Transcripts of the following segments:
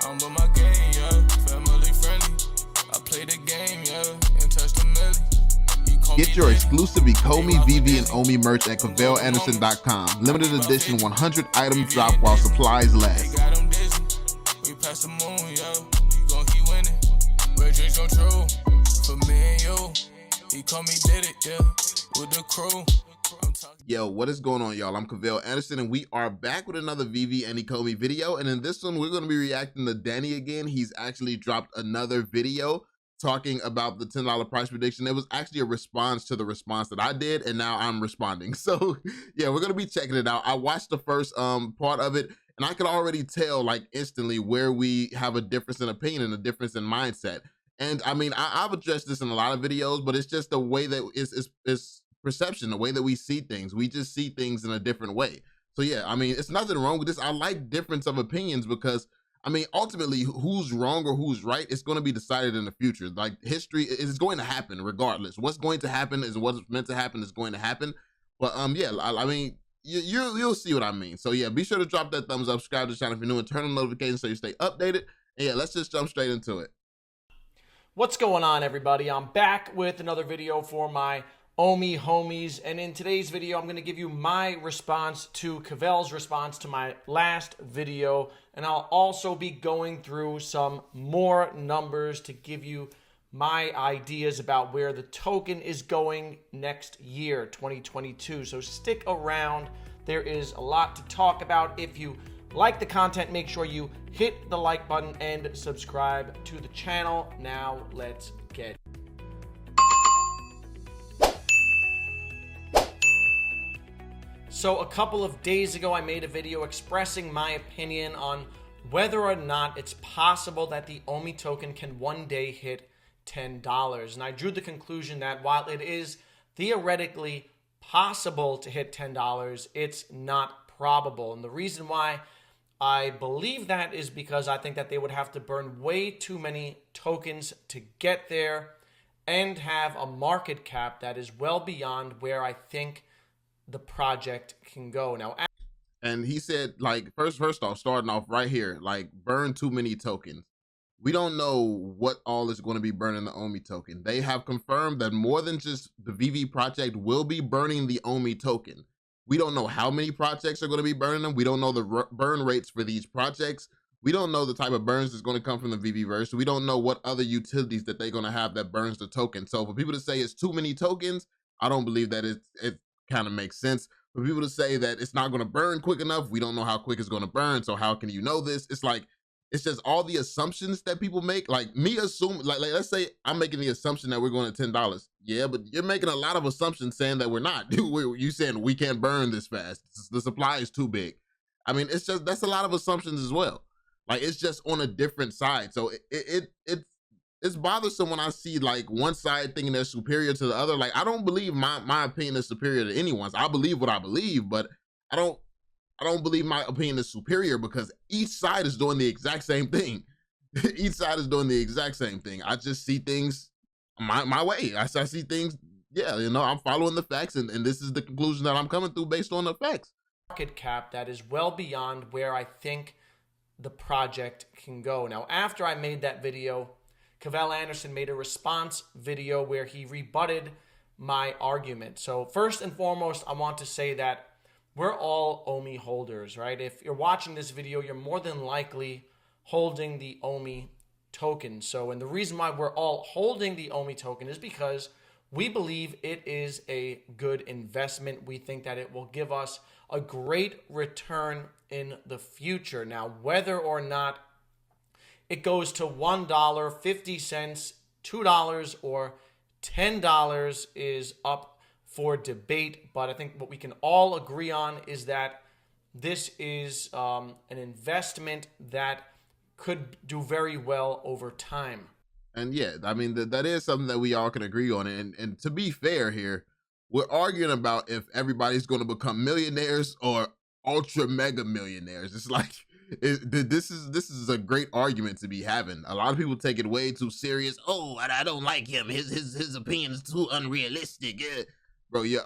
Humble my game, yeah. Family friendly. I play the game, yeah. And touch the milli. Get your exclusive Ecomi, VeVe, and Omi merch at CavellAnderson.com. Limited edition 100 items drop while supplies last. Got them dizzy. We pass the moon, yo. We gon' keep winning. Red dreams come true. For me and you. Ecomi did it, yeah. With the crew. Yo, what is going on, y'all? I'm Cavell Anderson, and we are back with another VeVe and Ecomi video. And in this one, we're going to be reacting to Danny again. He's actually dropped another video talking about the $10 price prediction. It was actually a response to the response that I did, and now I'm responding. So yeah, we're going to be checking it out. I watched the first part of it, and I could already tell like instantly where we have a difference in opinion and a difference in mindset. And I mean, I've addressed this in a lot of videos, but it's just the way that it's perception, the way that we see things. We just see things in a different way. So yeah, I mean, it's nothing wrong with this. I like difference of opinions because, I mean, ultimately, who's wrong or who's right, it's going to be decided in the future. Like, history is going to happen regardless. What's going to happen is what's meant to happen is going to happen. But yeah, I mean, you'll see what I mean. So yeah, be sure to drop that thumbs up, subscribe to the channel if you're new, and turn on notifications so you stay updated. And yeah, let's just jump straight into it. What's going on, everybody? I'm back with another video for my Omi homies, and in today's video I'm going to give you my response to Cavell's response to my last video, and I'll also be going through some more numbers to give you my ideas about where the token is going next year, 2022. So stick around. There is a lot to talk about. If you like the content, make sure you hit the like button and subscribe to the channel. Now let's get So a couple of days ago, I made a video expressing my opinion on whether or not it's possible that the Omi token can one day hit $10. And I drew the conclusion that while it is theoretically possible to hit $10, it's not probable. And the reason why I believe that is because I think that they would have to burn way too many tokens to get there and have a market cap that is well beyond where I think the project can go. Now, and he said, like, first off, starting off right here, like, burn too many tokens. We don't know what all is going to be burning the Omi token. They have confirmed that more than just the VeVe project will be burning the Omi token. We don't know how many projects are going to be burning them. We don't know the burn rates for these projects. We don't know the type of burns that's going to come from the VeVe-verse. We don't know what other utilities that they're going to have that burns the token. So for people to say it's too many tokens, I don't believe that it kind of makes sense. For people to say that it's not going to burn quick enough, we don't know how quick it's going to burn, so how can you know this? It's like, it's just all the assumptions that people make. Like, me assume, like let's say I'm making the assumption that we're going to $10. Yeah, but you're making a lot of assumptions saying that we're not. You saying we can't burn this fast. The supply is too big. I mean, it's just, that's a lot of assumptions as well. Like, it's just on a different side. So it's bothersome when I see like one side thinking they're superior to the other. Like, I don't believe my opinion is superior to anyone's. I believe what I believe, but I don't believe my opinion is superior because each side is doing the exact same thing. Each side is doing the exact same thing. I just see things my way. I see things, yeah, you know, I'm following the facts, and this is the conclusion that I'm coming through based on the facts. Market cap that is well beyond where I think the project can go. Now, after I made that video, Cavell Anderson made a response video where he rebutted my argument. So first and foremost, I want to say that we're all Omi holders, right? If you're watching this video, you're more than likely holding the Omi token. So, and the reason why we're all holding the Omi token is because we believe it is a good investment. We think that it will give us a great return in the future. Now, whether or not it goes to $1, 50 cents, $2, or $10 is up for debate. But I think what we can all agree on is that this is an investment that could do very well over time. And yeah, I mean, that is something that we all can agree on. And to be fair here, we're arguing about if everybody's going to become millionaires or ultra mega millionaires. It's like, this is a great argument to be having. A lot of people take it way too serious. Oh, I don't like him. His opinion is too unrealistic. Bro, you're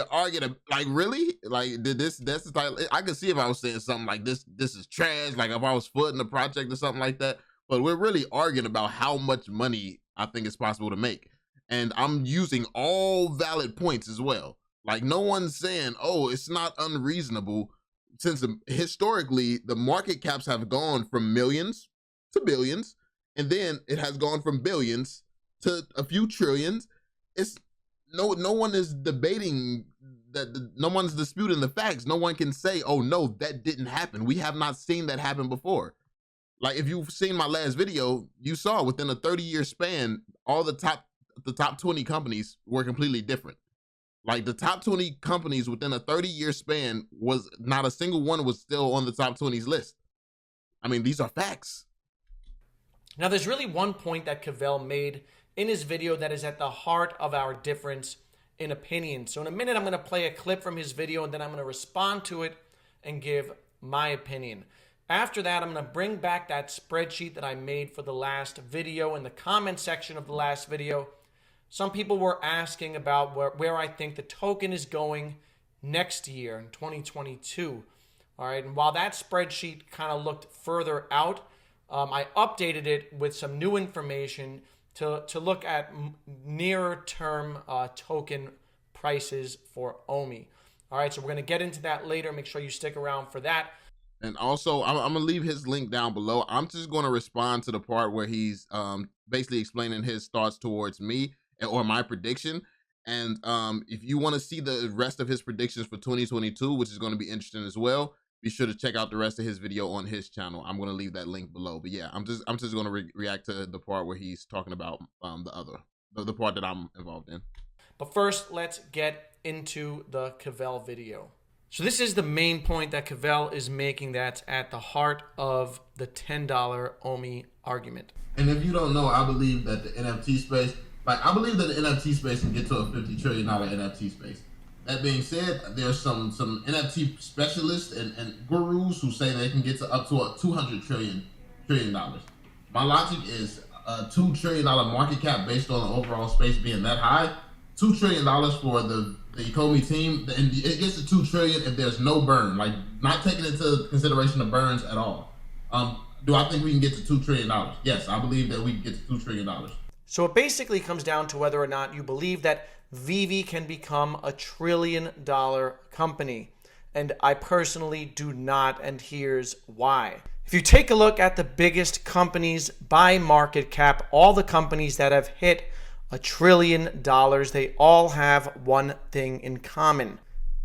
arguing like really? Like did this that's the type I could see if I was saying something like this is trash, like if I was footing the project or something like that. But we're really arguing about how much money I think it's possible to make. And I'm using all valid points as well. Like no one's saying, oh, it's not unreasonable since historically the market caps have gone from millions to billions, and then it has gone from billions to a few trillions. It's no one is debating that, no one's disputing the facts. No one can say, oh no, that didn't happen. We have not seen that happen before. Like if you've seen my last video, you saw within a 30-year span, all the top 20 companies were completely different. Like the top 20 companies within a 30-year span, was not a single one was still on the top 20's list. I mean, these are facts. Now, there's really one point that Cavell made in his video that is at the heart of our difference in opinion. So in a minute, I'm going to play a clip from his video, and then I'm going to respond to it and give my opinion. After that, I'm going to bring back that spreadsheet that I made for the last video. In the comment section of the last video, some people were asking about where I think the token is going next year in 2022. All right, and while that spreadsheet kind of looked further out, I updated it with some new information to look at nearer term token prices for Omi. All right, so we're going to get into that later. Make sure you stick around for that. And also, I'm going to leave his link down below. I'm just going to respond to the part where he's basically explaining his thoughts towards me or my prediction. And if you want to see the rest of his predictions for 2022, which is going to be interesting as well, be sure to check out the rest of his video on his channel. I'm going to leave that link below. But yeah, I'm just going to react to the part where he's talking about the part that I'm involved in. But first, let's get into the Cavell video. So this is the main point that Cavell is making that's at the heart of the $10 Omi argument. And if you don't know, I believe that the NFT space, I believe that the NFT space can get to a $50 trillion NFT space. That being said, there's some NFT specialists and gurus who say they can get to up to a $200 trillion. My logic is a $2 trillion market cap based on the overall space being that high. $2 trillion for the Ecomi team, and it gets to $2 trillion if there's no burn, like not taking into consideration the burns at all. Do I think we can get to $2 trillion? Yes, I believe that we can get to $2 trillion. So it basically comes down to whether or not you believe that VeVe can become a $1 trillion company. And I personally do not, and here's why. If you take a look at the biggest companies by market cap, all the companies that have hit $1 trillion, they all have one thing in common.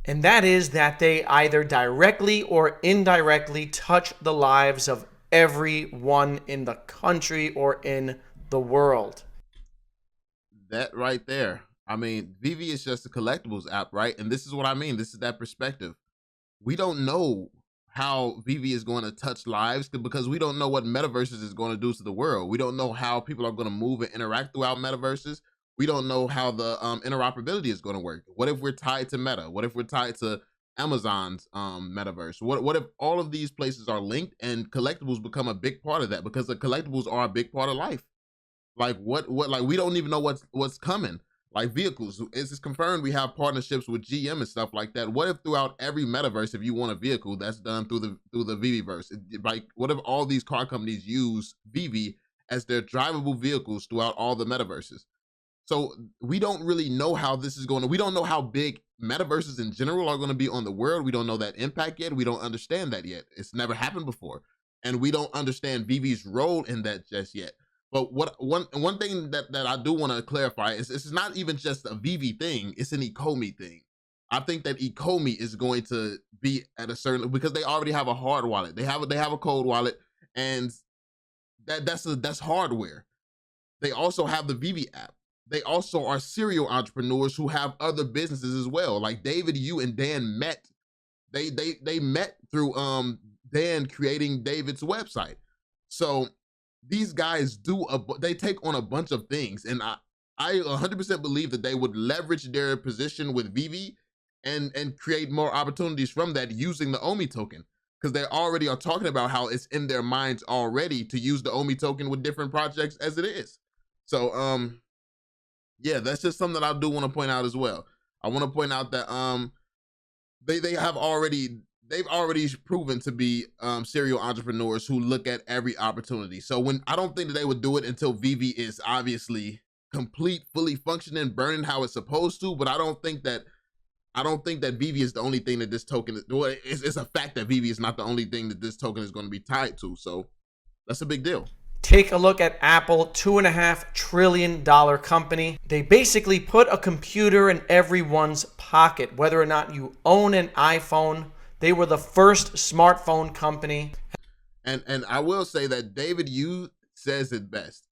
And that is that they either directly or indirectly touch the lives of everyone in the country or in the world. That right there. I mean, VeVe is just a collectibles app, right? And this is what I mean. This is that perspective. We don't know how VeVe is going to touch lives because we don't know what metaverses is going to do to the world. We don't know how people are going to move and interact throughout metaverses. We don't know how the interoperability is going to work. What if we're tied to Meta? What if we're tied to Amazon's metaverse? What if all of these places are linked and collectibles become a big part of that? Because the collectibles are a big part of life. Like like we don't even know what's coming. Like vehicles, it's confirmed we have partnerships with GM and stuff like that. What if throughout every metaverse, if you want a vehicle, that's done through the VeVeverse? Like, what if all these car companies use VeVe as their drivable vehicles throughout all the metaverses? So we don't really know how this is going to. We don't know how big metaverses in general are going to be on the world. We don't know that impact yet. We don't understand that yet. It's never happened before, and we don't understand VeVe's role in that just yet. But one thing that I do want to clarify is this is not even just a VeVe thing, it's an Ecomi thing. I think that Ecomi is going to be at a certain, because they already have a hard wallet. They have a cold wallet, and that's hardware. They also have the VeVe app. They also are serial entrepreneurs who have other businesses as well. Like David, you and Dan met. They met through Dan creating David's website. So these guys they take on a bunch of things, and I 100% believe that they would leverage their position with VeVe and create more opportunities from that using the Omi token, because they already are talking about how it's in their minds already to use the Omi token with different projects as it is. So yeah, that's just something that I do want to point out as well. I want to point out that they've already proven to be serial entrepreneurs who look at every opportunity. So I don't think that they would do it until VeVe is obviously complete, fully functioning, burning how it's supposed to. But I don't think that VeVe is the only thing that this token is. Well, it's a fact that VeVe is not the only thing that this token is going to be tied to. So that's a big deal. Take a look at Apple, $2.5 trillion company. They basically put a computer in everyone's pocket, whether or not you own an iPhone. They were the first smartphone company. And I will say that David Yu says it best.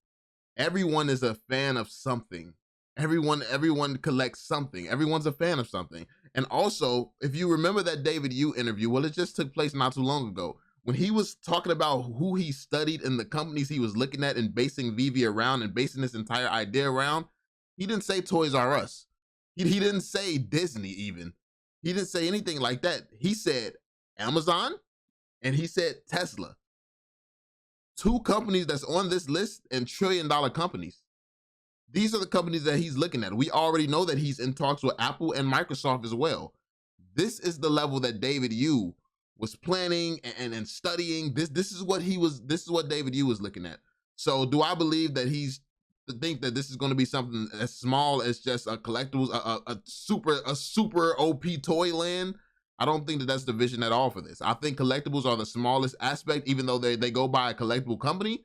Everyone is a fan of something. Everyone collects something. Everyone's a fan of something. And also, if you remember that David Yu interview, well, it just took place not too long ago, when he was talking about who he studied and the companies he was looking at and basing VeVe around and basing this entire idea around, he didn't say Toys R Us. He didn't say Disney even. He didn't say anything like that. He said Amazon and he said Tesla. Two companies that's on this list and trillion-dollar companies. These are the companies that he's looking at. We already know that he's in talks with Apple and Microsoft as well. This is the level that David Yu was planning and studying. This is what David Yu was looking at. So do I believe that he's to think that this is going to be something as small as just a collectibles, a super OP toy land? I don't think that that's the vision at all for this. I think collectibles are the smallest aspect, even though they go by a collectible company.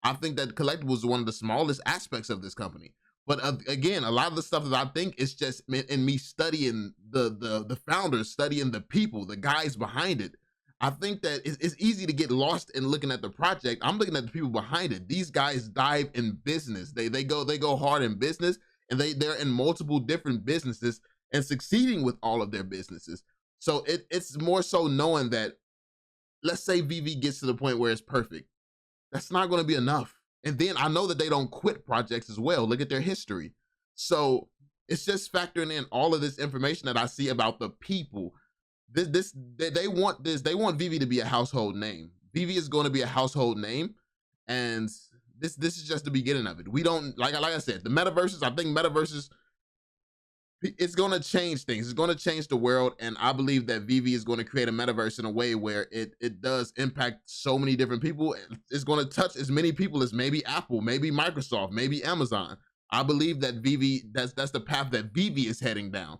I think that collectibles is one of the smallest aspects of this company. But again, a lot of the stuff that I think is just in me studying the founders, studying the people, the guys behind it. I think that it's easy to get lost in looking at the project. I'm looking at the people behind it. These guys dive in business. They go hard in business, and they're in multiple different businesses and succeeding with all of their businesses. So it's more so knowing that, let's say VeVe gets to the point where it's perfect. That's not going to be enough. And then I know that they don't quit projects as well. Look at their history. So it's just factoring in all of this information that I see about the people. They want VeVe to be a household name. VeVe is going to be a household name, and this is just the beginning of it. We don't like I said, the metaverses. I think metaverses, it's going to change things. It's going to change the world, and I believe that VeVe is going to create a metaverse in a way where it does impact so many different people. It's going to touch as many people as maybe Apple, maybe Microsoft, maybe Amazon. I believe that VeVe, that's the path that VeVe is heading down.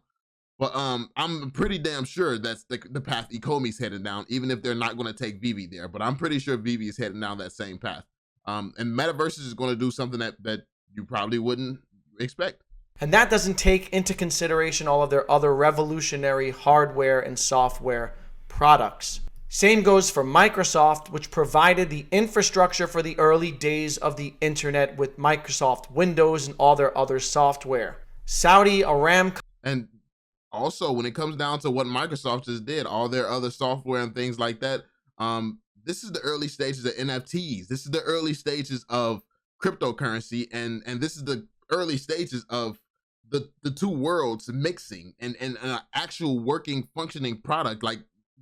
But I'm pretty damn sure that's the path Ecomi's heading down, even if they're not going to take VeVe there. But I'm pretty sure VeVe is heading down that same path. And metaverses is going to do something that you probably wouldn't expect. And that doesn't take into consideration all of their other revolutionary hardware and software products. Same goes for Microsoft, which provided the infrastructure for the early days of the internet with Microsoft Windows and all their other software. Saudi Aramco. And also, when it comes down to what Microsoft just did, all their other software and things like that, this is the early stages of NFTs. This is the early stages of cryptocurrency, and this is the early stages of the two worlds mixing and an actual working, functioning product. Like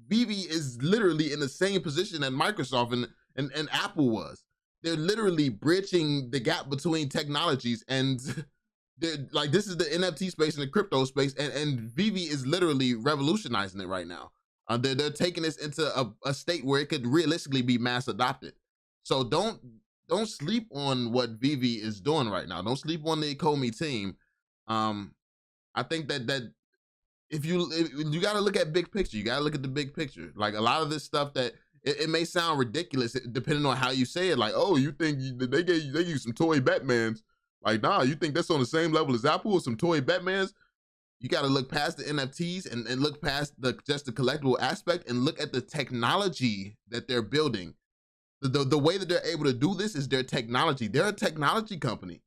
VeVe is literally in the same position that Microsoft and Apple was. They're literally bridging the gap between technologies, and they're like, this is the NFT space and the crypto space, and VeVe is literally revolutionizing it right now. They're taking this into a state where it could realistically be mass adopted. So don't sleep on what VeVe is doing right now. Don't sleep on the Ecomi team. I think that if you got to look at big picture, you got to look at the big picture. Like a lot of this stuff that it may sound ridiculous depending on how you say it. Like, oh, you think they gave you some toy Batmans? Like, nah, you think that's on the same level as Apple with some toy Batmans? You got to look past the NFTs and look past just the collectible aspect and look at the technology that they're building. The way that they're able to do this is their technology. They're a technology company.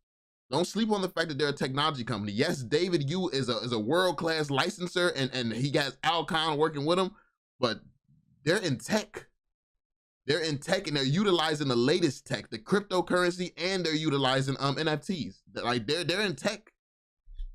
Don't sleep on the fact that they're a technology company. Yes, David Yu is a world-class licensor, and he got Alcon working with him, but they're in tech. They're in tech, and they're utilizing the latest tech, the cryptocurrency, and they're utilizing NFTs. Like they're in tech.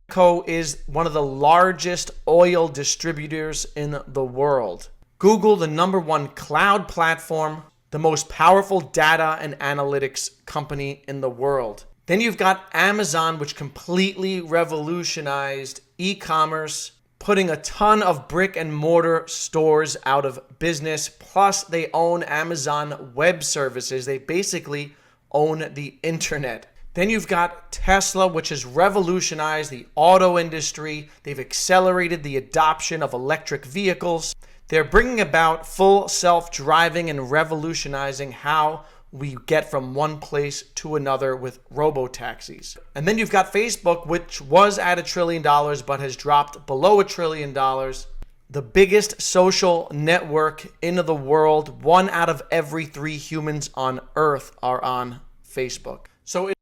Co is one of the largest oil distributors in the world. Google, the #1 cloud platform, the most powerful data and analytics company in the world. Then you've got Amazon, which completely revolutionized e-commerce, putting a ton of brick and mortar stores out of business. Plus, they own Amazon Web Services. They basically own the internet. Then you've got Tesla, which has revolutionized the auto industry. They've accelerated the adoption of electric vehicles. They're bringing about full self-driving and revolutionizing how we get from one place to another with robo-taxis. And then you've got Facebook, which was at $1 trillion but has dropped below $1 trillion. The biggest social network in the world. 1 out of every 3 humans on Earth are on Facebook. So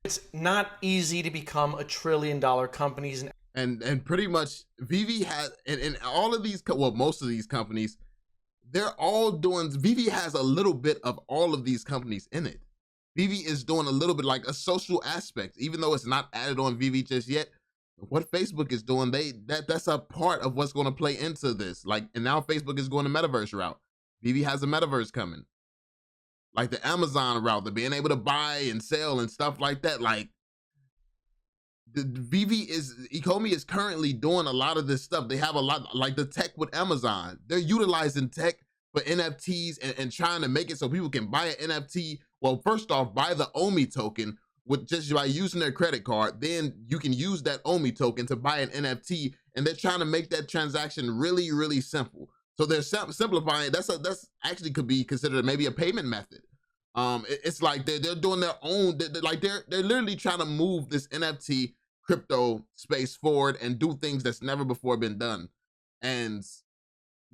it's not easy to become $1 trillion companies. And pretty much VeVe has, and all of these, well, most of these companies, they're all doing, VeVe has a little bit of all of these companies in it. VeVe is doing a little bit like a social aspect, even though it's not added on VeVe just yet. What Facebook is doing, that's a part of what's going to play into this. Like, and now Facebook is going the metaverse route. VeVe has a metaverse coming. Like the Amazon route, the being able to buy and sell and stuff like that. Like Ecomi is currently doing a lot of this stuff. They have a lot, like the tech with Amazon. They're utilizing tech for NFTs and trying to make it so people can buy an NFT. Well, first off, buy the Omi token with just by using their credit card. Then you can use that Omi token to buy an NFT, and they're trying to make that transaction really, really simple. So they're simplifying. That's actually could be considered maybe a payment method. It's like they're doing their own. They're literally trying to move this NFT crypto space forward and do things that's never before been done. And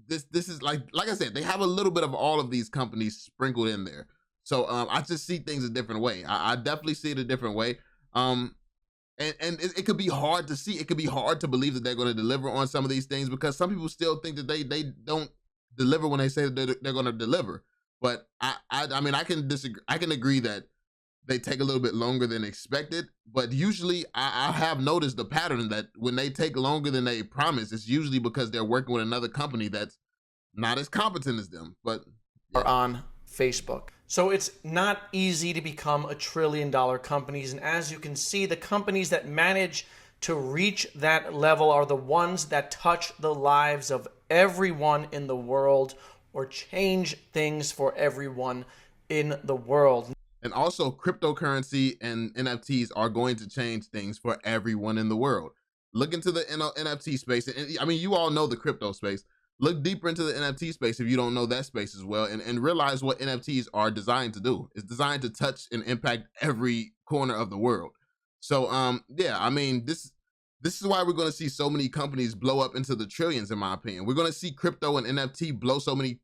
this is like I said, they have a little bit of all of these companies sprinkled in there. So I just see things a different way. I definitely see it a different way. And it could be hard to see. It could be hard to believe that they're going to deliver on some of these things, because some people still think that they don't deliver when they say that they're going to deliver. But I mean, I can disagree. I can agree that they take a little bit longer than expected. But usually, I have noticed the pattern that when they take longer than they promise, it's usually because they're working with another company that's not as competent as them. But are on Facebook. So it's not easy to become $1 trillion companies. And as you can see, the companies that manage to reach that level are the ones that touch the lives of everyone in the world, or change things for everyone in the world. And also, cryptocurrency and NFTs are going to change things for everyone in the world. Look into the NFT space. And I mean, you all know the crypto space. Look deeper into the NFT space if you don't know that space as well, and realize what NFTs are designed to do. It's designed to touch and impact every corner of the world. So yeah, I mean, this is why we're going to see so many companies blow up into the trillions, in my opinion. We're going to see crypto and NFT blow so many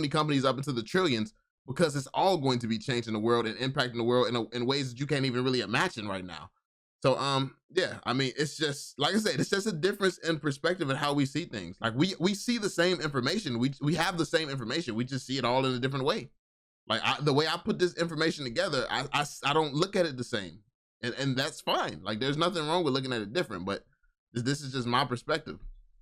companies up into the trillions, because it's all going to be changing the world and impacting the world in ways that you can't even really imagine right now. So yeah, I mean, it's just, like I said, it's just a difference in perspective and how we see things. Like we see the same information. We have the same information. We just see it all in a different way. Like the way I put this information together, I don't look at it the same. And that's fine. Like, there's nothing wrong with looking at it different, but this is just my perspective.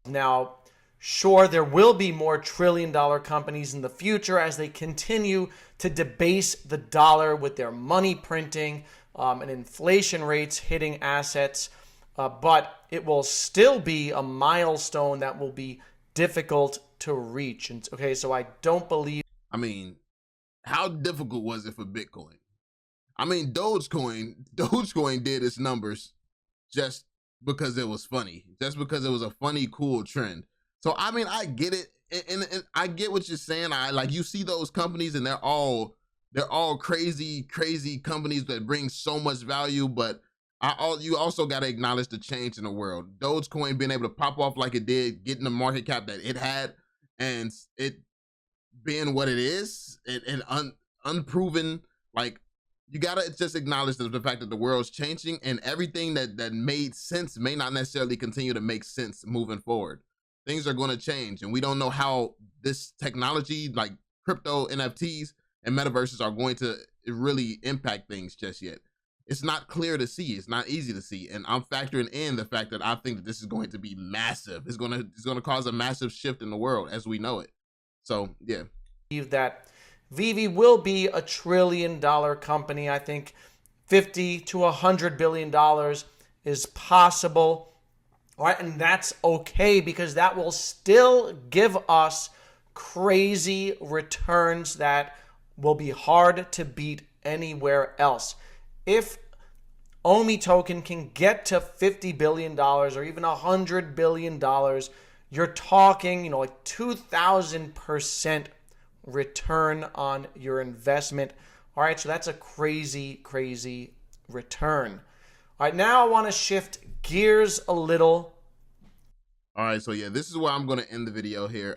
Now, sure, there will be more $1 trillion companies in the future as they continue to debase the dollar with their money printing and inflation rates hitting assets, but it will still be a milestone that will be difficult to reach. And okay, so I don't believe. I mean, how difficult was it for Bitcoin? I mean, Dogecoin did its numbers just because it was funny, just because it was a funny, cool trend. So I mean, I get it, and I get what you're saying. I like, you see those companies, and they're all crazy companies that bring so much value. But you also got to acknowledge the change in the world. Dogecoin being able to pop off like it did, getting the market cap that it had, and it being what it is, and unproven. Like, you gotta just acknowledge the fact that the world's changing, and everything that made sense may not necessarily continue to make sense moving forward. Things are going to change, and we don't know how this technology, like crypto, NFTs, and metaverses, are going to really impact things just yet. It's not clear to see. It's not easy to see, and I'm factoring in the fact that I think that this is going to be massive. It's going to cause a massive shift in the world as we know it. So yeah, that VeVe will be a $1 trillion company. I think $50 to $100 billion is possible. All right, and that's okay because that will still give us crazy returns that will be hard to beat anywhere else. If Omi Token can get to $50 billion or even $100 billion, you're talking, like 2,000% return on your investment. All right, so that's a crazy, crazy return. All right, now I want to shift gears a little. All right, so yeah, this is where I'm going to end the video here.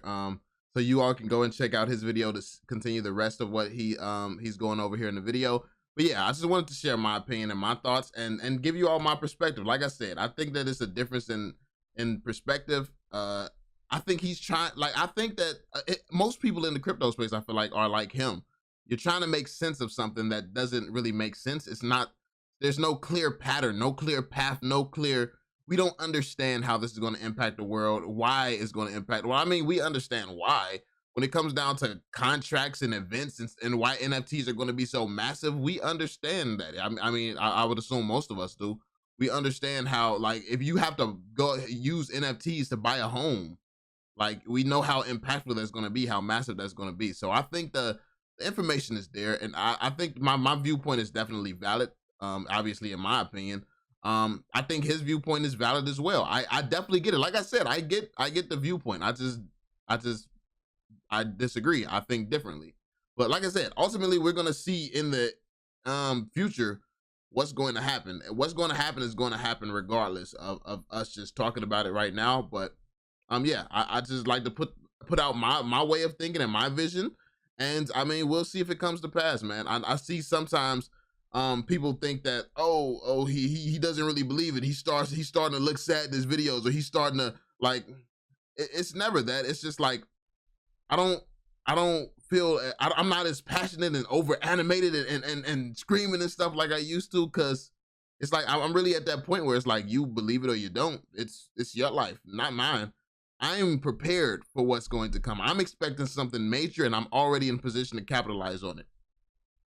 So you all can go and check out his video to continue the rest of what he's going over here in the video. But yeah, I just wanted to share my opinion and my thoughts and give you all my perspective. Like I said, I think that it's a difference in perspective. I think he's trying, I think that most people in the crypto space, I feel like, are like him. You're trying to make sense of something that doesn't really make sense. There's no clear pattern, no clear path, we don't understand how this is going to impact the world, why it's going to impact. Well, I mean, we understand why. When it comes down to contracts and events and why NFTs are going to be so massive, we understand that. I mean, I would assume most of us do. We understand how, if you have to go use NFTs to buy a home, we know how impactful that's going to be, how massive that's going to be. So I think the information is there, and I think my viewpoint is definitely valid. Obviously, in my opinion, I think his viewpoint is valid as well. I definitely get it. Like I said, I get the viewpoint. I disagree. I think differently. But like I said, ultimately, we're going to see in the future what's going to happen. What's going to happen is going to happen regardless of us just talking about it right now. But yeah, I just like to put out my way of thinking and my vision. And I mean, we'll see if it comes to pass, man. I see sometimes people think that, he doesn't really believe it. He's starting to look sad in his videos, or he's starting to it's never that. It's just I don't feel, I'm not as passionate and over animated and screaming and stuff like I used to, because it's I'm really at that point where it's you believe it or you don't. It's your life, not mine. I'm prepared for what's going to come. I'm expecting something major, and I'm already in position to capitalize on it.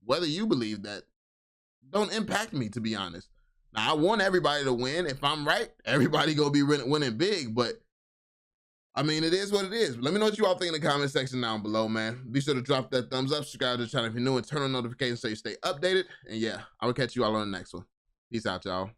Whether you believe that don't impact me, to be honest. Now, I want everybody to win. If I'm right, everybody gonna be winning big, but I mean, it is what it is. Let me know what you all think in the comment section down below, man. Be sure to drop that thumbs up, subscribe to the channel if you're new, and turn on notifications so you stay updated. And yeah, I will catch you all on the next one. Peace out, y'all.